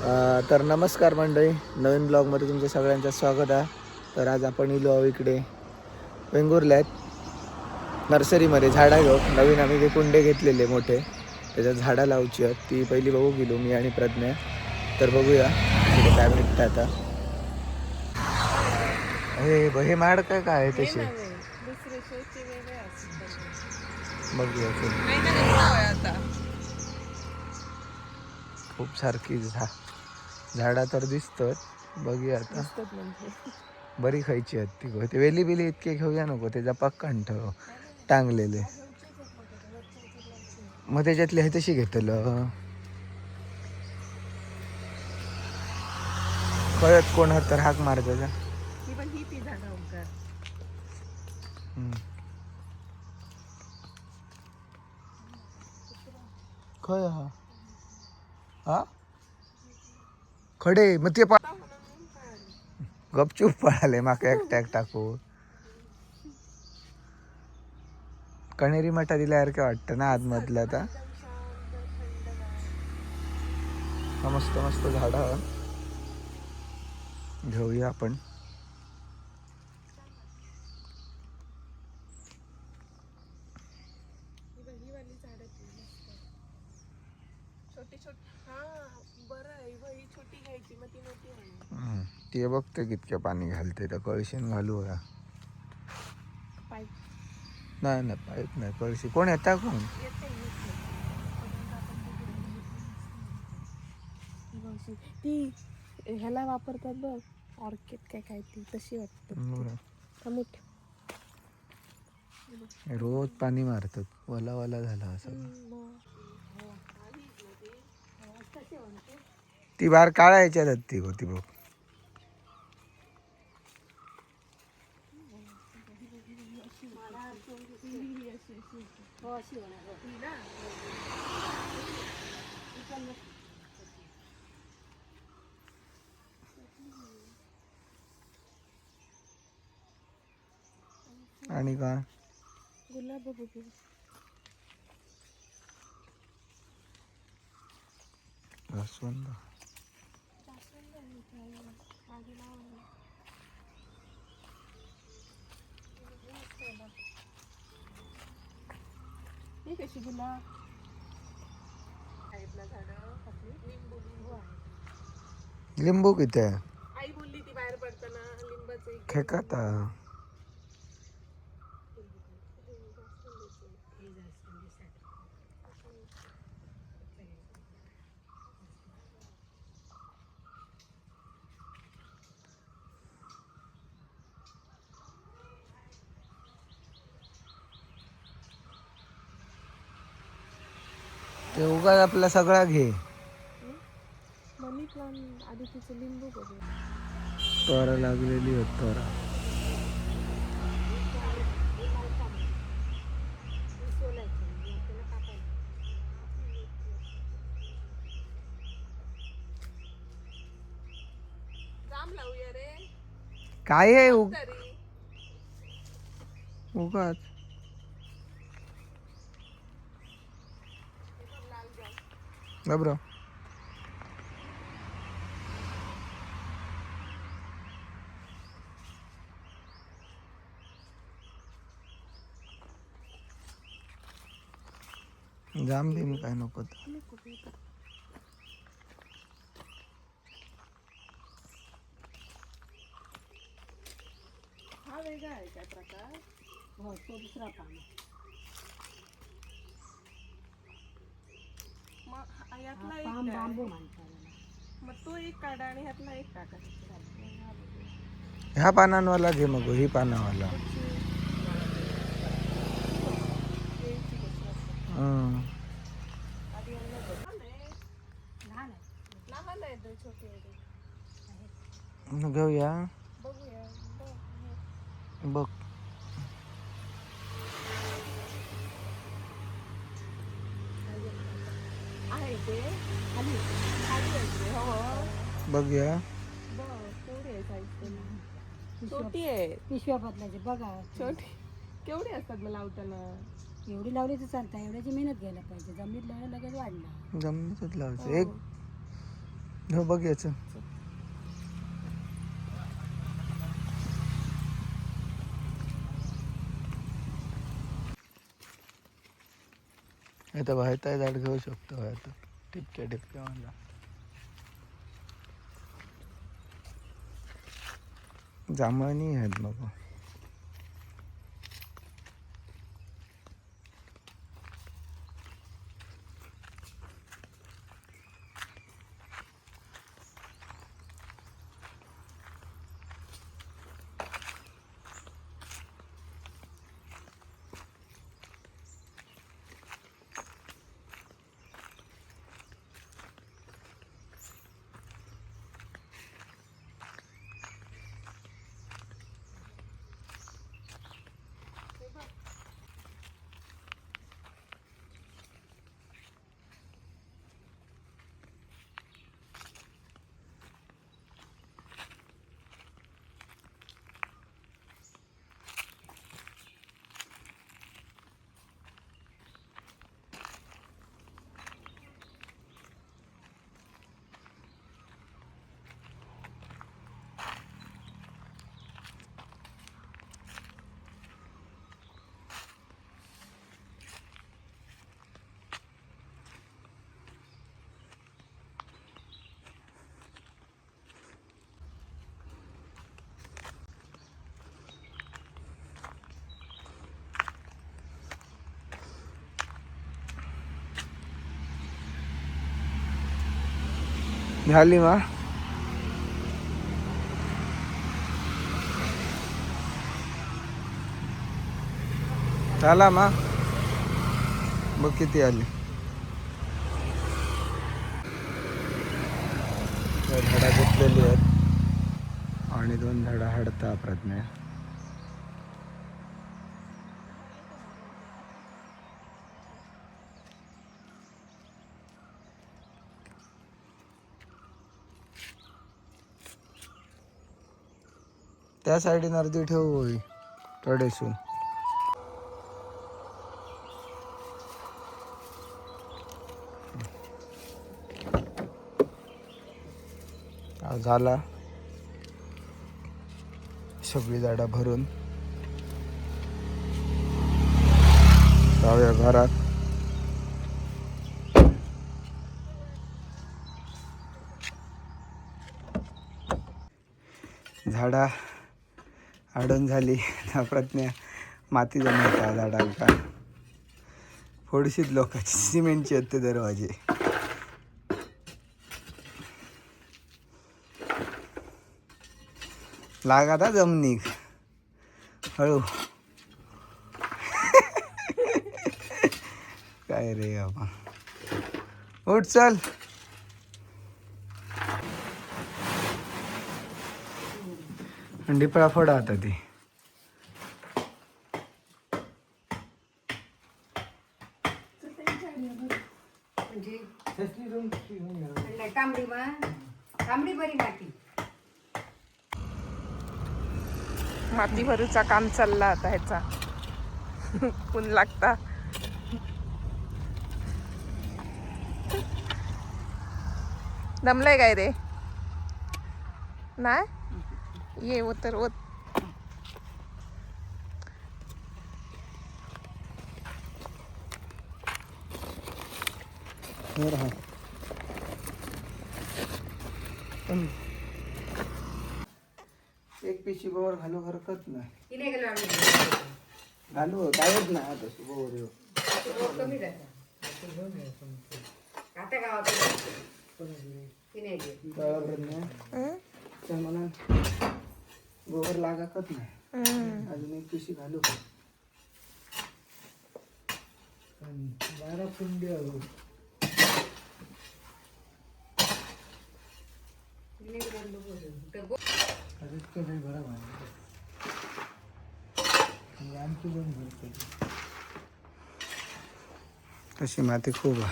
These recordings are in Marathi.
तर नमस्कार मंडळी, नवीन ब्लॉगमध्ये तुमचं सगळ्यांचं स्वागत आहे. तर आज आपण इलो आहोत इकडे वेंगुर्ल्यात नर्सरीमध्ये झाडं घेऊ. नवीन आम्ही जे कुंडे घेतलेले मोठे त्याच्यात झाडं लावची आहेत. ती पहिली बघू गेलो मी आणि प्रज्ञा. तर बघूया इकडे काय भेटतं आता. हे माड काय काय आहे तसे बघूया. आता खूप सारखी झाडा तर दिसतात. बघूया आता बरी खायची आहेत ती. ते वेली बिली इतके घेऊया नको, त्याचा पक्कन ठेव टांगलेले. मग त्याच्यातले हे तशी घेतलं कळत कोण तर हाक मारत का. खय हा खडे मग ते गपचूप पळाले माका एकट्याक टाकू. कणेरी मठा दिल्यासारखं वाटतं ना आतमधलं. आता मस्त मस्त झाडं घेऊया आपण. ते बघते कितक्या पाणी घालते तर कळशीन घालू का. नाही नाही पाईप नाही, कळशी. कोण येता कोण ती ह्याला वापरतात बघ, ऑर्किड काय काय ती तशी वाटतं. रोज पाणी मारतात, वला वला झाला असं. ती बार काळा ह्याच्यात ती होती बघ. आणि का गुलाब बघू. जास्वंद हे कशी गुलाब आहेत ना झाडं. लिंबू लिंबू आहे. लिंबू किती आहे? आई बोलली ती बाहेर पडताना लिंबाचं खेकता. ते उगाच आपला सगळा घे. मनी प्लांट आधी तिचं लिंबू बघू. तोरा लागलेली होत तोरा. जाम लावूया रे. काय आहे उगाच. बरं जाम बिम काय नको. हा वेगळा आहे काय प्रकार. हो तो दुसरा पान. मग यातला एक बांबू म्हणतात. मग तो एक काढा आणि ह्यातला एक टाका. ह्या पानांवाला घे मग, ही पानावाला. घेऊया बघ. बघूया. छोटी आहे. पिशव्या बदलायची बघा. छोटी केवढी असतात मग लावताना. एवढी लावली तर चालतं. एवढ्याची मेहनत घ्यायला पाहिजे. जमिनीत लावलं लगेच वाढणार. जमिनीतच लावायचं. एक हो बघ याचं आता बाहेर झाड घेऊ शकतो आता टिपक्या टिपक्या मला जांभळणी आहेत बाबा. झाली मा झाला मा बघ किती आली. झाडा घेतलेली आहेत आणि 2 झाडं हाडता प्रज्ञा. त्या साईडीन अर्धी ठेव होई थोडेसून झाला सगळी झाडा भरून जाऊया घरात. झाडा आडून झाली प्रज्ञा माती जमवता झाडांका थोडीशीच लोकांची सिमेंटची आहेत ते दरवाजे. लागाता जमनीक हळू काय रे बाबा उठ चल. डिपळा फोडा आता ती माती भरूचा काम चालला आता ह्याचा ऊन लागता. दमलंय काय रे नाही ये उतर ओत. एक पिशी गोवर घालू हरकत नाही घालू कायच नाही आता गोवर येऊ मला गोबर लागतच नाही. अजून एक पिशी घालू 12 कुंडी हवं. तशी माती खूप आहे.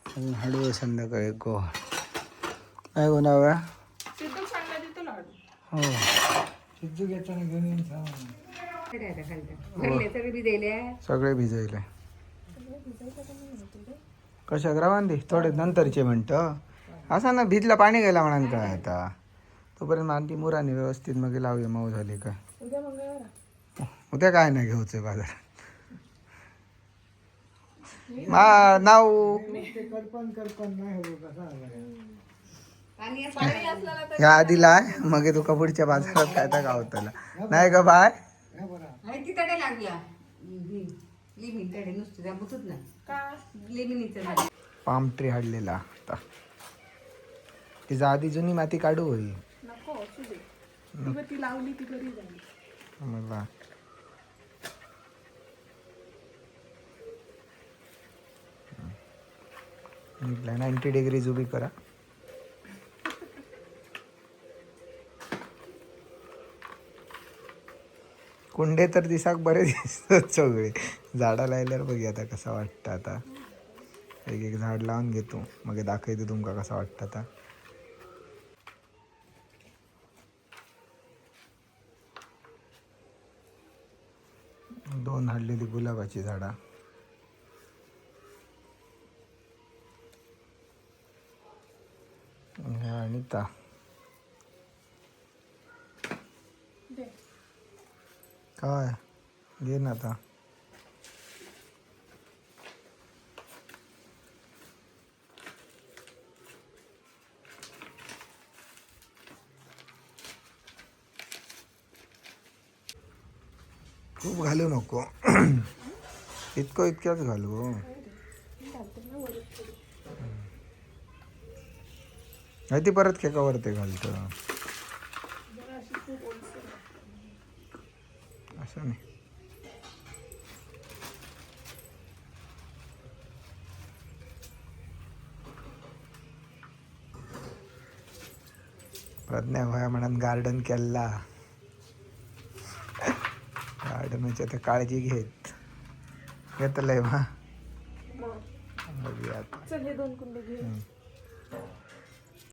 अजून हळू संध्याकाळी गो काय होणार हो सिद्धू घेताना घेऊन सगळे भिजवले कशा ग्रावांदी थोडे नंतरचे मिनटं असा ना भिजला पाणी गेला म्हणाल काय आता तोपर्यंत आणखी मुराने व्यवस्थित मग लावूया मऊ झाली का उद्या मंगळवार उद्या काय नाही घ्यायचं बाजार नाव ह्या आधीला आहे मग तू कपूरच्या बाजारात काय तर गावतला नाही का बाय पाम ट्री हाडलेला आता तिचा आधी जुनी माती काढू होई नको असू दे ती बघ, ती लावली ती बरी झाली मला निघला 90 डिग्रीज उभी करा कुंडे तर दिसाक बरे दिसतात सगळे झाडा लायल्यावर बघी आता कसं वाटतं आता एक एक झाड लावून घेतो मग दाखवतो तुमका कसं वाटतं आता दोन हाडलेली गुलाबाची झाडा आणि ता काय घे ना आता खूप घालू नको इतक्याच घालू ती परत खेकावर ते घालतं असं नाही प्रज्ञा भया म्हणून गार्डन केला गार्डनची आता काळजी घेतलंय बघूया आता चल हे 2 कुंडे घे